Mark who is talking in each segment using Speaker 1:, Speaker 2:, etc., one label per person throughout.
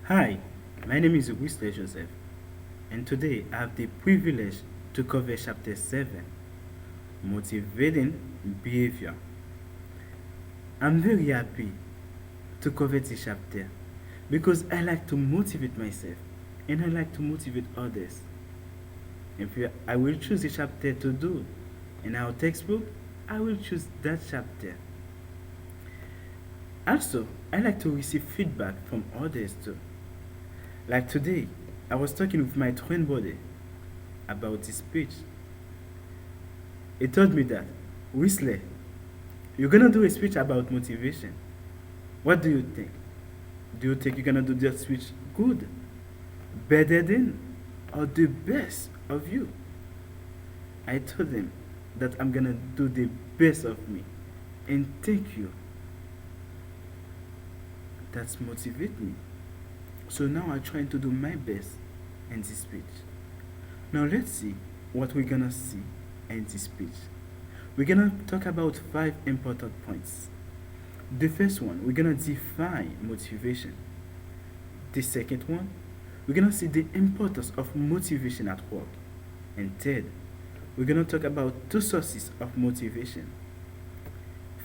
Speaker 1: Hi, my name is Wislet Joseph, and today I have the privilege to cover Chapter 7 Motivating Behavior. I'm very happy to cover this chapter because I like to motivate myself and I like to motivate others. I will choose a chapter to do in our textbook, I will choose that chapter. Also, I like to receive feedback from others too. Like today, I was talking with my twin brother about this speech. He told me that, Whistler, you're gonna do a speech about motivation. What do you think? Do you think you're gonna do that speech good, better than, or the best of you? I told him that I'm gonna do the best of me, and thank you. That's motivate me. So now I'm trying to do my best in this speech. Now let's see what we're gonna see in this speech. We're gonna talk about five important points. The first one, we're gonna define motivation. The second one, we're gonna see the importance of motivation at work. And third, we're gonna talk about two sources of motivation.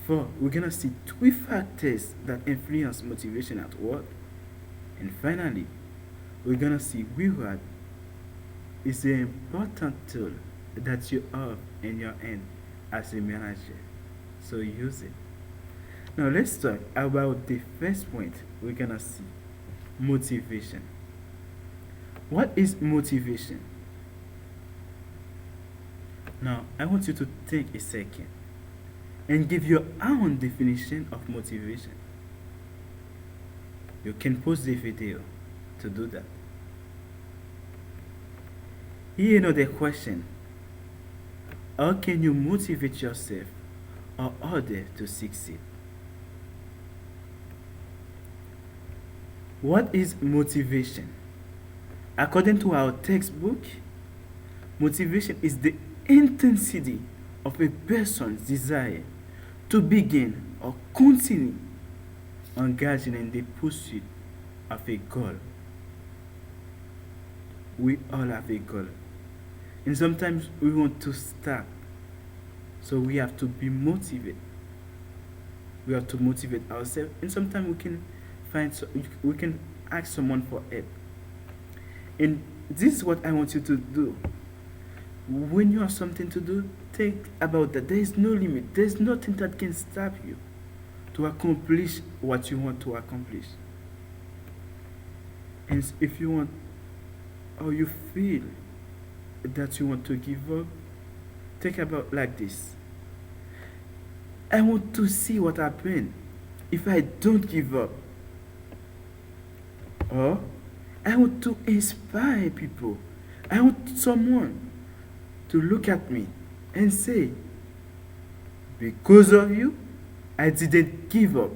Speaker 1: Four, we're gonna see three factors that influence motivation at work. And finally, we're gonna see reward is an important tool that you have in your hand as a manager. So use it. Now let's talk about the first point we're gonna see, motivation. What is motivation? Now I want you to think a second and give your own definition of motivation. You can pause the video to do that. Here another question. How can you motivate yourself or others to succeed? What is motivation? According to our textbook, motivation is the intensity of a person's desire to begin or continue engaging in the pursuit of a goal. We all have a goal, and sometimes we want to start, so we have to be motivated. We have to motivate ourselves, and sometimes we can ask someone for help. And this is what I want you to do. When you have something to do, think about that. There is no limit. There is nothing that can stop you to accomplish what you want to accomplish. And if you want, or you feel that you want to give up, think about like this. I want to see what happens if I don't give up. Or I want to inspire people. I want someone to look at me and say, because of you, I didn't give up.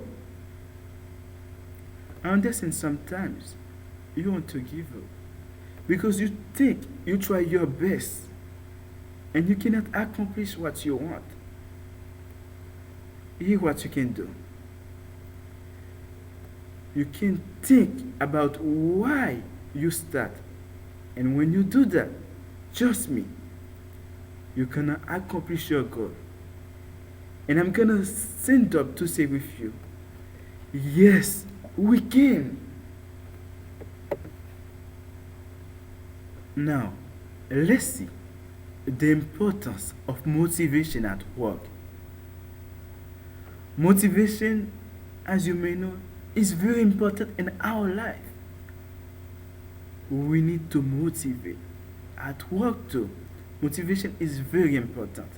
Speaker 1: I understand sometimes you want to give up because you think you try your best and you cannot accomplish what you want. Here's what you can do. You can think about why you start. And when you do that, trust me, you're gonna accomplish your goal. And I'm gonna stand up to say with you, yes, we can. Now, let's see the importance of motivation at work. Motivation, as you may know, is very important in our life. We need to motivate. At work too, motivation is very important.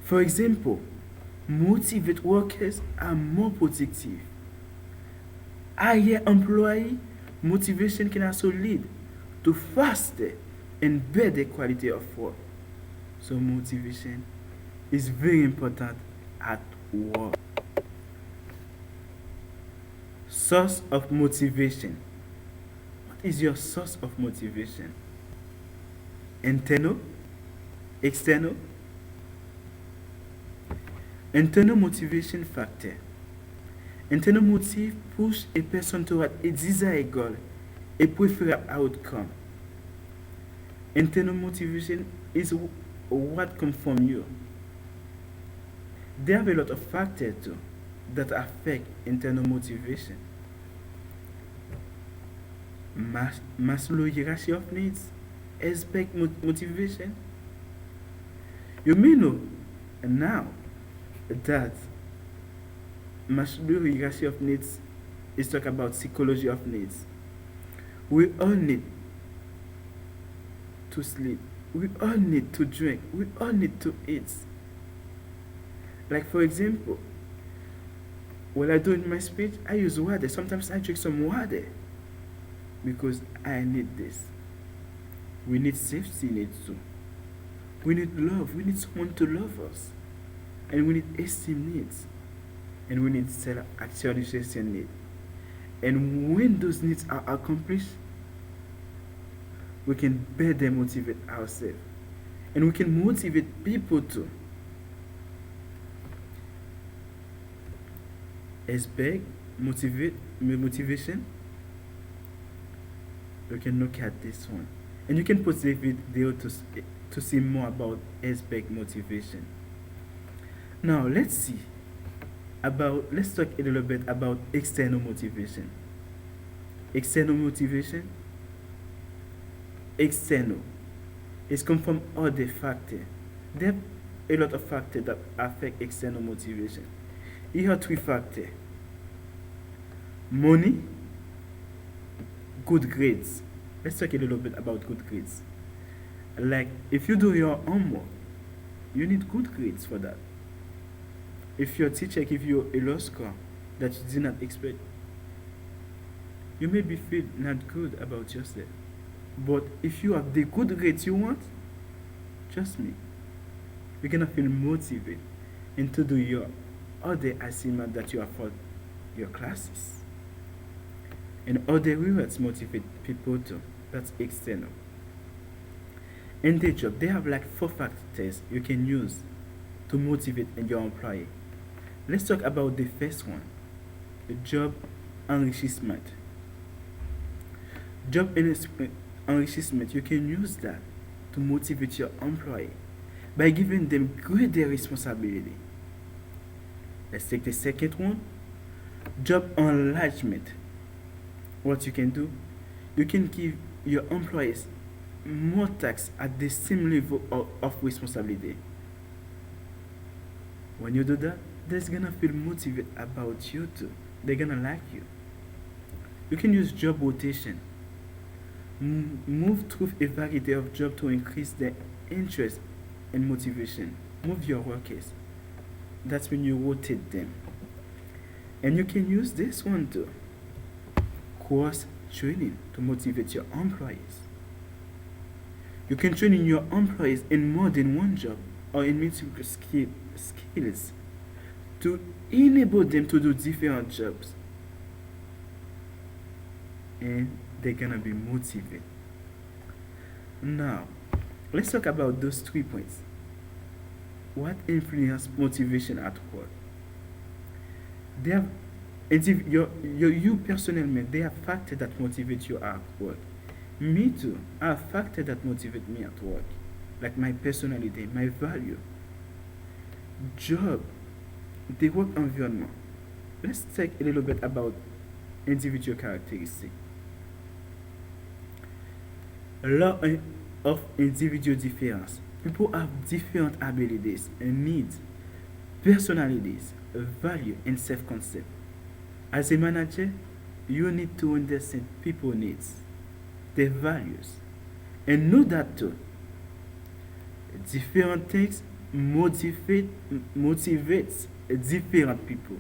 Speaker 1: For example, motivate workers are more productive. Higher employee motivation can also lead to faster and better quality of work. So motivation is very important at work. Source of motivation. What is your source of motivation? Internal? External? Internal motivation factor. Internal motive push a person toward a desired goal, a preferred outcome. Internal motivation is what comes from you. There are a lot of factors too that affect internal motivation. Maslow hierarchy of needs aspect motivation. You may know now that Maslow hierarchy of needs is talk about psychology of needs. We all need to sleep. We all need to drink. We all need to eat. Like for example, when I do in my speech, I use water. Sometimes I drink some water because I need this. We need safety needs too. We need love. We need someone to love us. And we need esteem needs. And we need self-actualization needs. And when those needs are accomplished, we can better motivate ourselves. And we can motivate people too. As big motivation, you can look at this one. And you can put the video to see more about aspect motivation. Now let's talk a little bit about external motivation. External motivation, external, is come from other factors. There are a lot of factors that affect external motivation. Here are three factors: money, good grades. Let's talk a little bit about good grades. Like if you do your homework, you need good grades for that. If your teacher gives you a low score that you did not expect, you may be feel not good about yourself. But if you have the good grades you want, trust me, you're gonna feel motivated and to do your other assignment that you have for your classes. And other rewards motivate people too. That's external. In the job, they have like 4 factors you can use to motivate your employee. Let's talk about the first one, the job enrichment. Job enrichment, you can use that to motivate your employee by giving them greater responsibility. Let's take the second one, job enlargement. What you can do, you can give your employees more tasks at the same level of responsibility. When you do that, they're gonna feel motivated about you too. They're gonna like you. You can use job rotation. Move through a variety of jobs to increase their interest and motivation. Move your workers. That's when you rotate them. And you can use this one too. Cross training to motivate your employees. You can train in your employees in more than one job or in multiple skills to enable them to do different jobs. And they're gonna be motivated. Now, let's talk about those 3 points. What influence motivation at work? They have you personally, they are factors that motivate you at work. Me too, I have factors that motivate me at work, like my personality, my value, job, the work environment. Let's take a little bit about individual characteristics. A lot of individual difference. People have different abilities and needs, personalities, value, and self-concept. As a manager, you need to understand people's needs, their values, and know that too. Different things motivates different people.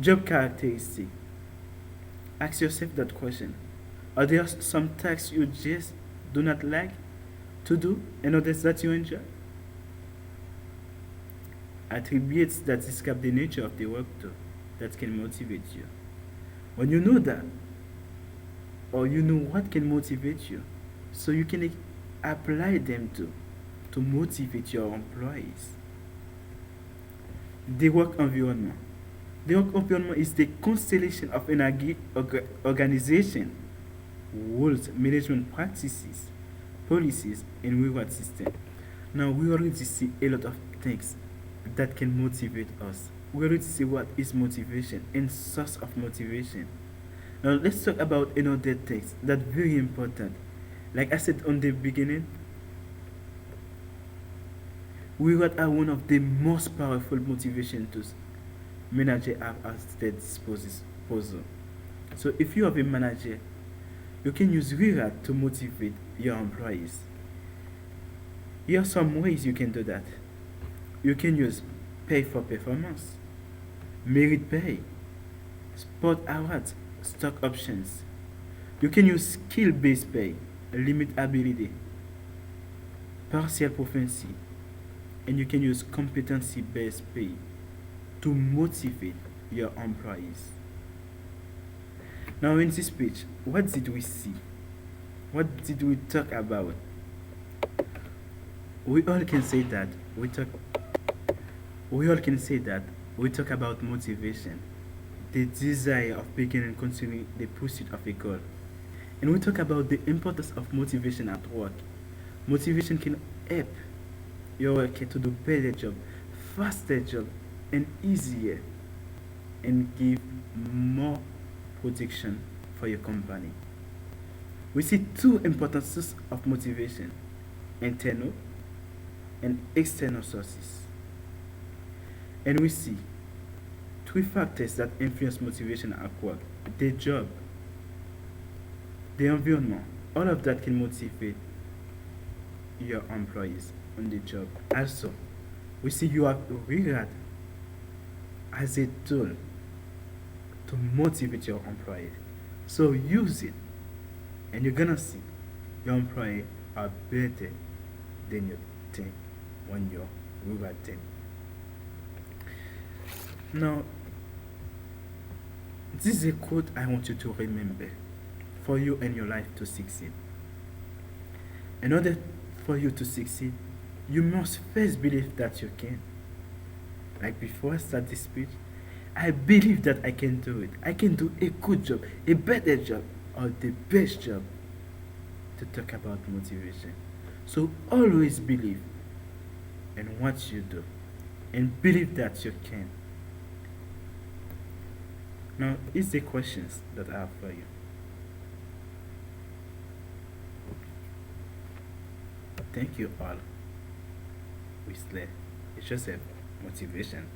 Speaker 1: Job characteristic. Ask yourself that question. Are there some tasks you just do not like to do and others that you enjoy? Attributes that describe the nature of the work too, that can motivate you. When you know that, or you know what can motivate you, so you can apply them to motivate your employees. The work environment. The work environment is the constellation of an organization, rules, management practices, policies, and reward system. Now we already see a lot of things that can motivate us. We already see what is motivation and source of motivation. Now let's talk about another text that's very important. Like I said on the beginning, reward are one of the most powerful motivation tools manager have at their disposal. So if you have a manager, you can use reward to motivate your employees. Here are some ways you can do that. You can use pay for performance, merit pay, sport awards, stock options. You can use skill based pay, limit ability, partial proficiency, and you can use competency based pay to motivate your employees. Now, in this speech, what did we see? What did we talk about? We all can say that we talk. We all can say that we talk about motivation, the desire of beginning and continuing the pursuit of a goal, and we talk about the importance of motivation at work. Motivation can help your worker to do better job, faster job, and easier, and give more protection for your company. We see two important sources of motivation: internal and external sources. And we see three factors that influence motivation at work: the job, the environment. All of that can motivate your employees on the job. Also, we see you have reward as a tool to motivate your employee. So use it, and you're gonna see your employee are better than you think when you reward them. Now, this is a quote I want you to remember for you and your life to succeed. In order for you to succeed, you must first believe that you can. Like before I start this speech, I believe that I can do it. I can do a good job, a better job, or the best job to talk about motivation. So always believe in what you do and believe that you can. Now, here's the questions that I have for you. Thank you all. Wislet. It's just a motivation.